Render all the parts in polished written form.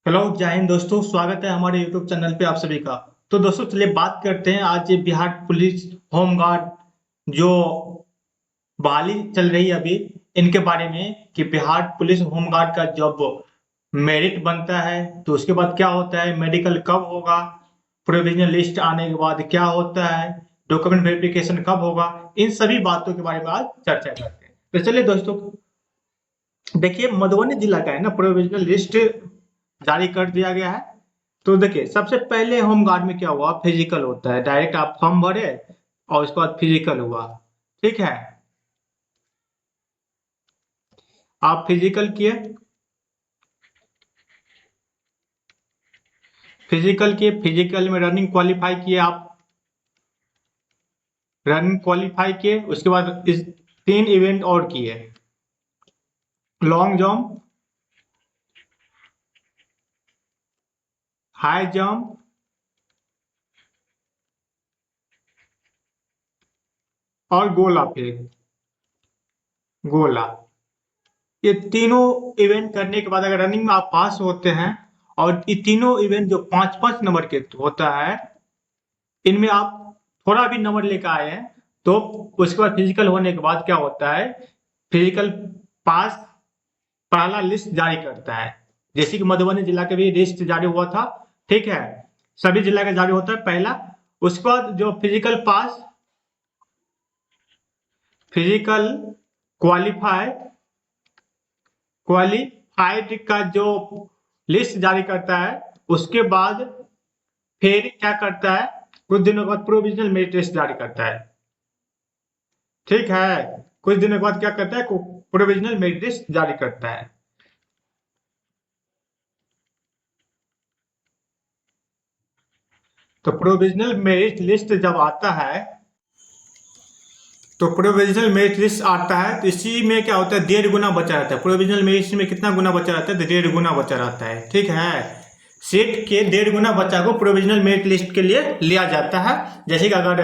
Hello जय हिंद दोस्तों, स्वागत है हमारे यूट्यूब चैनल पे आप सभी का। तो दोस्तों चलिए बात करते हैं आज ये बिहार पुलिस होमगार्ड जो बहाली चल रही है अभी, इनके बारे में कि बिहार पुलिस होमगार्ड का जब मेरिट बनता है तो उसके बाद क्या होता है, मेडिकल कब होगा, प्रोविजनल लिस्ट आने के बाद क्या होता है, डॉक्यूमेंट वेरिफिकेशन कब होगा, इन सभी बातों के बारे में आज चर्चा करते हैं। तो चलिए दोस्तों, देखिए मधुबनी जिला का है ना, प्रोविजनल लिस्ट जारी कर दिया गया है। तो देखिए सबसे पहले होमगार्ड में क्या हुआ, फिजिकल होता है, डायरेक्ट आप फॉर्म भरे और उसके बाद फिजिकल हुआ। ठीक है, आप फिजिकल किए, फिजिकल में रनिंग क्वालिफाई किए, आप रनिंग क्वालिफाई किए, उसके बाद इस 3 इवेंट और किए, लॉन्ग जंप, हाई जंप और गोला फेंक, गोला। ये तीनों इवेंट करने के बाद अगर रनिंग में आप पास होते हैं और ये तीनों इवेंट जो 5-5 नंबर के होता है, इनमें आप थोड़ा भी नंबर लेकर आए हैं तो उसके बाद फिजिकल होने के बाद क्या होता है, फिजिकल पास पहला लिस्ट जारी करता है। जैसे कि मधुबनी जिला के भी लिस्ट जारी हुआ था। ठीक है, सभी जिला का जारी होता है पहला। उसके बाद जो फिजिकल पास, फिजिकल क्वालिफाई, क्वालिफाइड का जो लिस्ट जारी करता है, उसके बाद फिर क्या करता है, कुछ दिनों के बाद प्रोविजनल मेरिट लिस्ट जारी करता है। ठीक है, कुछ दिनों के बाद क्या करता है, प्रोविजनल मेरिट लिस्ट जारी करता है। तो प्रोविजनल मेरिट लिस्ट जब आता है, तो प्रोविजनल मेरिट लिस्ट आता है तो इसी में क्या होता है, 1.5 गुना बचा रहता है। प्रोविजनल मेरिट लिस्ट में कितना गुना बचा रहता है, तो 1.5 गुना बचा रहता है। ठीक है, सीट के 1.5 गुना बच्चा को प्रोविजनल मेरिट लिस्ट के लिए लिया जाता है। जैसे कि अगर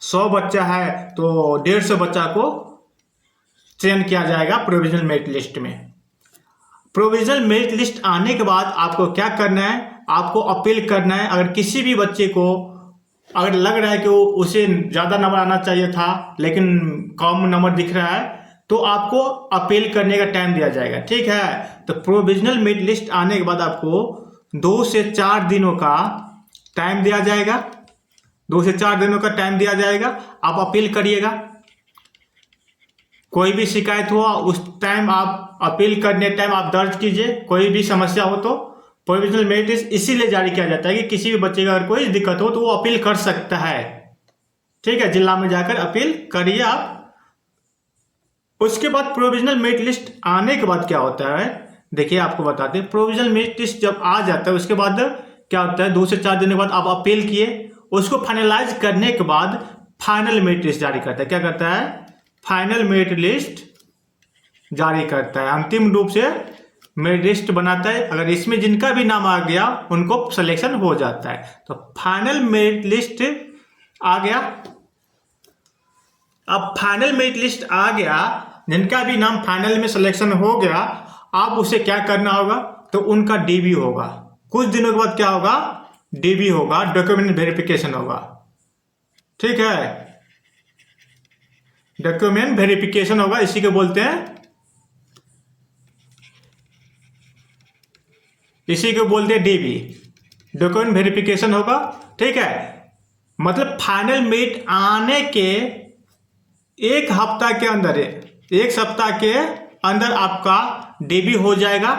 100 बच्चा है तो 150 बच्चा को चयन किया जाएगा प्रोविजनल मेरिट लिस्ट में। प्रोविजनल मेरिट लिस्ट आने के बाद आपको क्या करना है, आपको अपील करना है। अगर किसी भी बच्चे को अगर लग रहा है कि वो उसे ज़्यादा नंबर आना चाहिए था लेकिन कम नंबर दिख रहा है, तो आपको अपील करने का टाइम दिया जाएगा। ठीक है, तो प्रोविजनल मेरिट लिस्ट आने के बाद आपको 2 से 4 दिनों का टाइम दिया जाएगा। 2 से 4 दिनों का टाइम दिया जाएगा, आप अपील करिएगा। कोई भी शिकायत हुआ उस टाइम आप अपील करने टाइम आप दर्ज कीजिए। कोई भी समस्या हो तो प्रोविजनल मेरिट लिस्ट इसीलिए जारी किया जाता है कि किसी भी बच्चे का अगर कोई दिक्कत हो तो वो अपील कर सकता है। ठीक है, जिला में जाकर अपील करिए आप। उसके बाद प्रोविजनल मेरिट लिस्ट आने के बाद क्या होता है, देखिए आपको बताते हैं। प्रोविजनल मेरिट लिस्ट जब आ जाता है उसके बाद क्या होता है, 2 से 4 दिन के बाद आप अपील किए, उसको फाइनलाइज करने के बाद फाइनल मेरिट लिस्ट जारी करता है। क्या करता है, फाइनल मेरिट लिस्ट जारी करता है, अंतिम रूप से मेरिट लिस्ट बनाता है। अगर इसमें जिनका भी नाम आ गया उनको सिलेक्शन हो जाता है। तो फाइनल मेरिट लिस्ट आ गया। अब फाइनल मेरिट लिस्ट आ गया, जिनका भी नाम फाइनल में सिलेक्शन हो गया, अब उसे क्या करना होगा, तो उनका डीबी होगा। कुछ दिनों के बाद क्या होगा, डीबी होगा, डॉक्यूमेंट वेरिफिकेशन होगा। ठीक है, डॉक्यूमेंट वेरिफिकेशन होगा, इसी को बोलते हैं, इसी को बोलते हैं डीबी, डॉक्यूमेंट वेरिफिकेशन होगा। ठीक है, मतलब फाइनल मेरिट आने के एक हफ्ता के अंदर, एक सप्ताह के अंदर आपका डीबी हो जाएगा।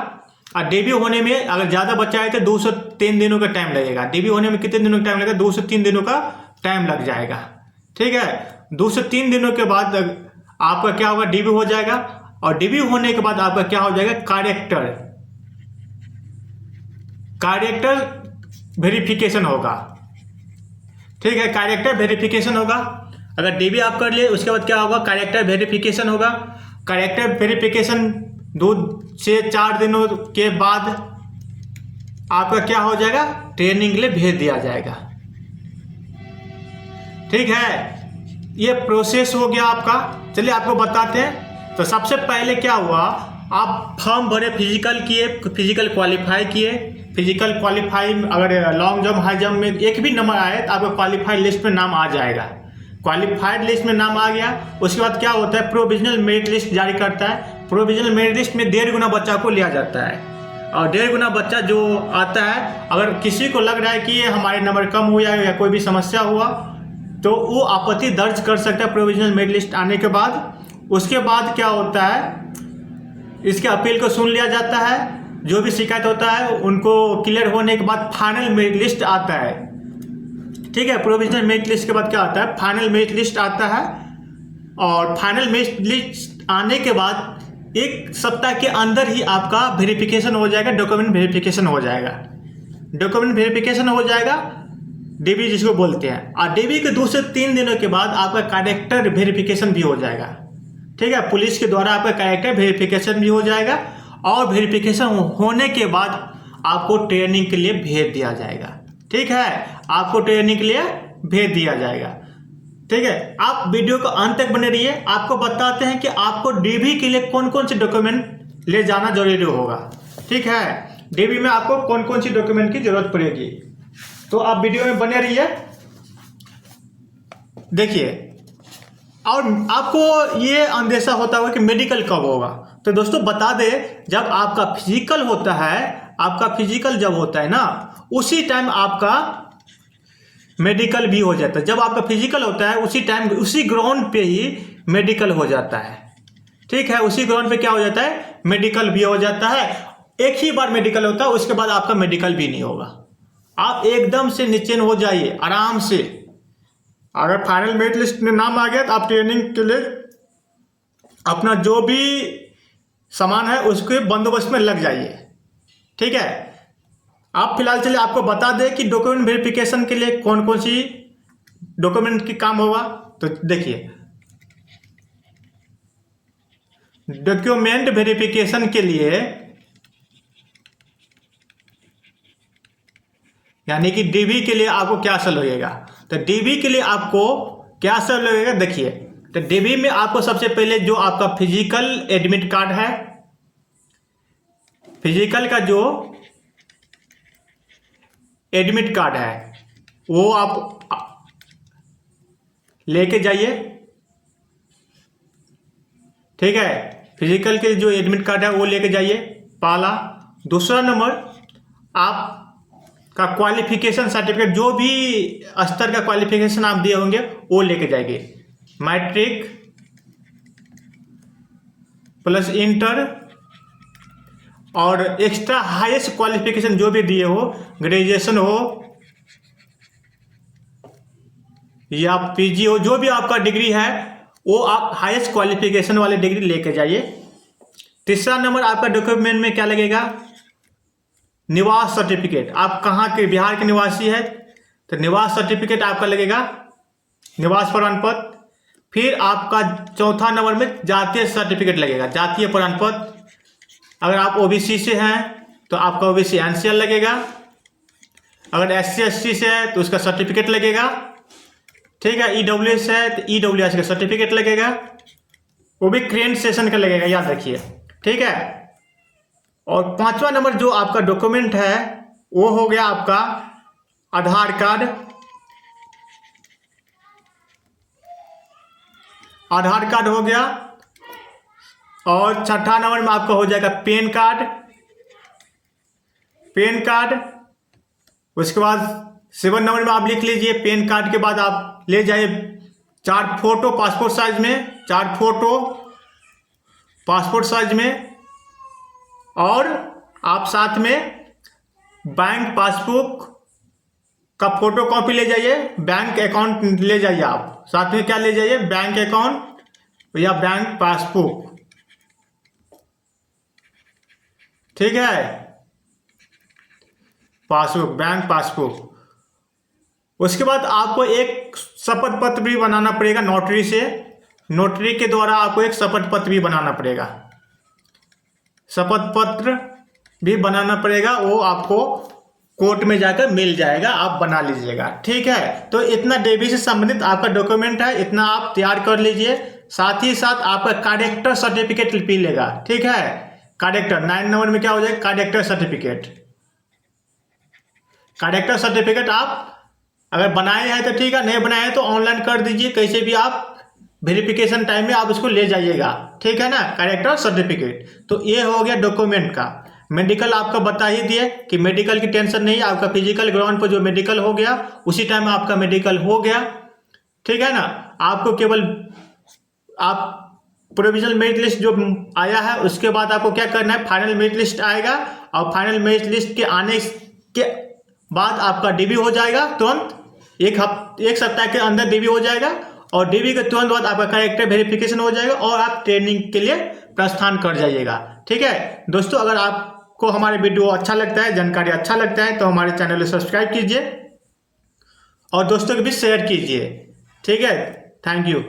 और डीबी होने में अगर ज़्यादा बच्चा है तो 2 से 3 दिनों का टाइम लगेगा। डीबी होने में कितने दिनों का टाइम लगेगा, 2 से 3 दिनों का टाइम लग जाएगा। ठीक है, 2 से 3 दिनों के बाद आपका क्या होगा, डीबी हो जाएगा। और डीबी होने के बाद आपका क्या हो जाएगा, कैरेक्टर, कैरेक्टर वेरिफिकेशन होगा। ठीक है, कैरेक्टर वेरिफिकेशन होगा। अगर डीबी आप कर लिए उसके बाद क्या होगा, कैरेक्टर वेरिफिकेशन होगा। कैरेक्टर वेरिफिकेशन 2 से 4 दिनों के बाद आपका क्या हो जाएगा, ट्रेनिंग के लिए भेज दिया जाएगा। ठीक है, ये प्रोसेस हो गया आपका। चलिए आपको बताते हैं। तो सबसे पहले क्या हुआ, आप फॉर्म भरे, फिजिकल किए, फिजिकल क्वालिफाई किए, फिजिकल क्वालिफाई अगर लॉन्ग जंप हाई जंप में एक भी नंबर आए तो आपका क्वालिफाइड लिस्ट में नाम आ जाएगा। क्वालिफाइड लिस्ट में नाम आ गया, उसके बाद क्या होता है, प्रोविजनल मेरिट लिस्ट जारी करता है। प्रोविजनल मेरिट लिस्ट में 1.5 गुना बच्चा को लिया जाता है, और 1.5 गुना बच्चा जो आता है, अगर किसी को लग रहा है कि ये हमारे नंबर कम हुआ या कोई भी समस्या हुआ तो वो आपत्ति दर्ज कर सकता है प्रोविजनल मेरिट लिस्ट आने के बाद। उसके बाद क्या होता है, इसके अपील को सुन लिया जाता है, जो भी शिकायत होता है उनको क्लियर होने के बाद फाइनल मेरिट लिस्ट आता है। ठीक है, प्रोविजनल मेरिट लिस्ट के बाद क्या आता है, फाइनल मेरिट लिस्ट आता है, और फाइनल मेरिट लिस्ट आने के बाद 1 सप्ताह के अंदर ही आपका वेरिफिकेशन हो जाएगा, डॉक्यूमेंट वेरिफिकेशन हो जाएगा। डॉक्यूमेंट वेरिफिकेशन हो जाएगा, डीबी जिसको बोलते हैं, और डीबी के 2 से 3 दिनों के बाद आपका कैरेक्टर वेरिफिकेशन भी हो जाएगा। ठीक है, पुलिस के द्वारा आपका कैरेक्टर वेरिफिकेशन भी हो जाएगा, और वेरिफिकेशन होने के बाद आपको ट्रेनिंग के लिए भेज दिया जाएगा। ठीक है, आपको ट्रेनिंग के लिए भेज दिया जाएगा। ठीक है, आप वीडियो को अंत तक बने रहिए, आपको बताते हैं कि आपको डीबी के लिए कौन कौन से डॉक्यूमेंट ले जाना जरूरी होगा। ठीक है, डीबी में आपको कौन कौन सी डॉक्यूमेंट की जरूरत पड़ेगी, तो आप वीडियो में बने रहिए, देखिए। और आपको ये अंदेशा होता होगा कि मेडिकल कब होगा, तो दोस्तों बता दे, जब आपका फिजिकल होता है, आपका फिजिकल जब होता है ना, उसी टाइम आपका मेडिकल भी हो जाता है। जब आपका फिजिकल होता है उसी टाइम उसी ग्राउंड पे ही मेडिकल हो जाता है। ठीक है, उसी ग्राउंड पे क्या हो जाता है, मेडिकल भी हो जाता है। एक ही बार मेडिकल होता है, उसके बाद आपका मेडिकल भी नहीं होगा। आप एकदम से निश्चिंत हो जाइए, आराम से। अगर फाइनल मेरिट लिस्ट में नाम आ गया तो आप ट्रेनिंग के लिए अपना जो भी सामान है उसके बंदोबस्त में लग जाइए। ठीक है, आप फिलहाल चलिए आपको बता दें कि डॉक्यूमेंट वेरिफिकेशन के लिए कौन कौन सी डॉक्यूमेंट की काम होगा। तो देखिए, डॉक्यूमेंट वेरिफिकेशन के लिए यानी कि डीबी के लिए आपको क्या असल लगेगा, तो डीबी के लिए आपको क्या असल लगेगा, देखिए। तो डीबी में आपको सबसे पहले जो आपका फिजिकल एडमिट कार्ड है, फिजिकल का जो एडमिट कार्ड है वो आप लेके जाइए। ठीक है, फिजिकल के जो एडमिट कार्ड है वो लेके जाइए, पहला। दूसरा नंबर, आप का क्वालिफिकेशन सर्टिफिकेट, जो भी स्तर का क्वालिफिकेशन आप दिए होंगे वो लेके जाएंगे। मैट्रिक प्लस इंटर और एक्स्ट्रा हाईएस्ट क्वालिफिकेशन जो भी दिए हो, ग्रेजुएशन हो या पीजी हो, जो भी आपका डिग्री है वो आप हाईएस्ट क्वालिफिकेशन वाले डिग्री लेके जाइए। तीसरा नंबर, आपका डॉक्यूमेंट में क्या लगेगा, निवास सर्टिफिकेट। आप कहाँ के, बिहार के निवासी है तो निवास सर्टिफिकेट आपका लगेगा, निवास प्रमाण पत्र। फिर आपका चौथा नंबर में जातीय सर्टिफिकेट लगेगा, जातीय प्रमाण पत्र। अगर आप ओबीसी से हैं तो आपका ओबीसी एनसीएल लगेगा, अगर एससी एसटी से है तो उसका सर्टिफिकेट लगेगा। ठीक है, ईडब्ल्यूएस है तो ईडब्ल्यूएस का सर्टिफिकेट लगेगा, वो भी करेंट सेशन का लगेगा, याद रखिए। ठीक है, और पांचवा नंबर जो आपका डॉक्यूमेंट है वो हो गया आपका आधार कार्ड। आधार कार्ड हो गया, और छठा नंबर में आपका हो जाएगा पैन कार्ड। पैन कार्ड, उसके बाद 7 नंबर में आप लिख लीजिए, पैन कार्ड के बाद आप ले जाइए 4 फोटो पासपोर्ट साइज में, 4 फोटो पासपोर्ट साइज में, और आप साथ में बैंक पासबुक का फोटो कॉपी ले जाइए, बैंक अकाउंट ले जाइए, आप साथ में क्या ले जाइए, बैंक अकाउंट या बैंक पासबुक। ठीक है, पासबुक, बैंक पासबुक। उसके बाद आपको एक शपथ पत्र भी बनाना पड़ेगा नोटरी से, नोटरी के द्वारा आपको एक शपथ पत्र भी बनाना पड़ेगा, शपथ पत्र भी बनाना पड़ेगा, वो आपको कोर्ट में जाकर मिल जाएगा, आप बना लीजिएगा। ठीक है, तो इतना डीबी से संबंधित आपका डॉक्यूमेंट है, इतना आप तैयार कर लीजिए। साथ ही साथ आपका कैरेक्टर सर्टिफिकेट भी लेगा। ठीक है, कैरेक्टर 9 नंबर में क्या हो जाएगा, कैरेक्टर सर्टिफिकेट। कैरेक्टर सर्टिफिकेट आप अगर बनाए हैं तो ठीक है, नहीं बनाए हैं तो ऑनलाइन कर दीजिए, कैसे भी आप वेरिफिकेशन टाइम में आप उसको ले जाइएगा, ठीक है ना। कैरेक्टर सर्टिफिकेट तो ये हो गया डॉक्यूमेंट का। मेडिकल आपका बता ही दिए कि मेडिकल की टेंशन नहीं, आपका फिजिकल ग्राउंड पर जो मेडिकल हो गया उसी टाइम आपका मेडिकल हो गया, ठीक है ना। आपको केवल आप प्रोविजनल मेरिट लिस्ट जो आया है उसके बाद आपको क्या करना है, फाइनल मेरिट लिस्ट आएगा और फाइनल मेरिट लिस्ट के आने के बाद आपका डीबी हो जाएगा तुरंत, एक सप्ताह के अंदर डीबी हो जाएगा और डीबी के तुरंत बाद आपका कैरेक्टर वेरिफिकेशन हो जाएगा और आप ट्रेनिंग के लिए प्रस्थान कर जाइएगा, ठीक है। दोस्तों अगर आपको हमारे वीडियो अच्छा लगता है, जानकारी अच्छा लगता है तो हमारे चैनल को सब्सक्राइब कीजिए और दोस्तों के बीच शेयर कीजिए, ठीक है। Thank you.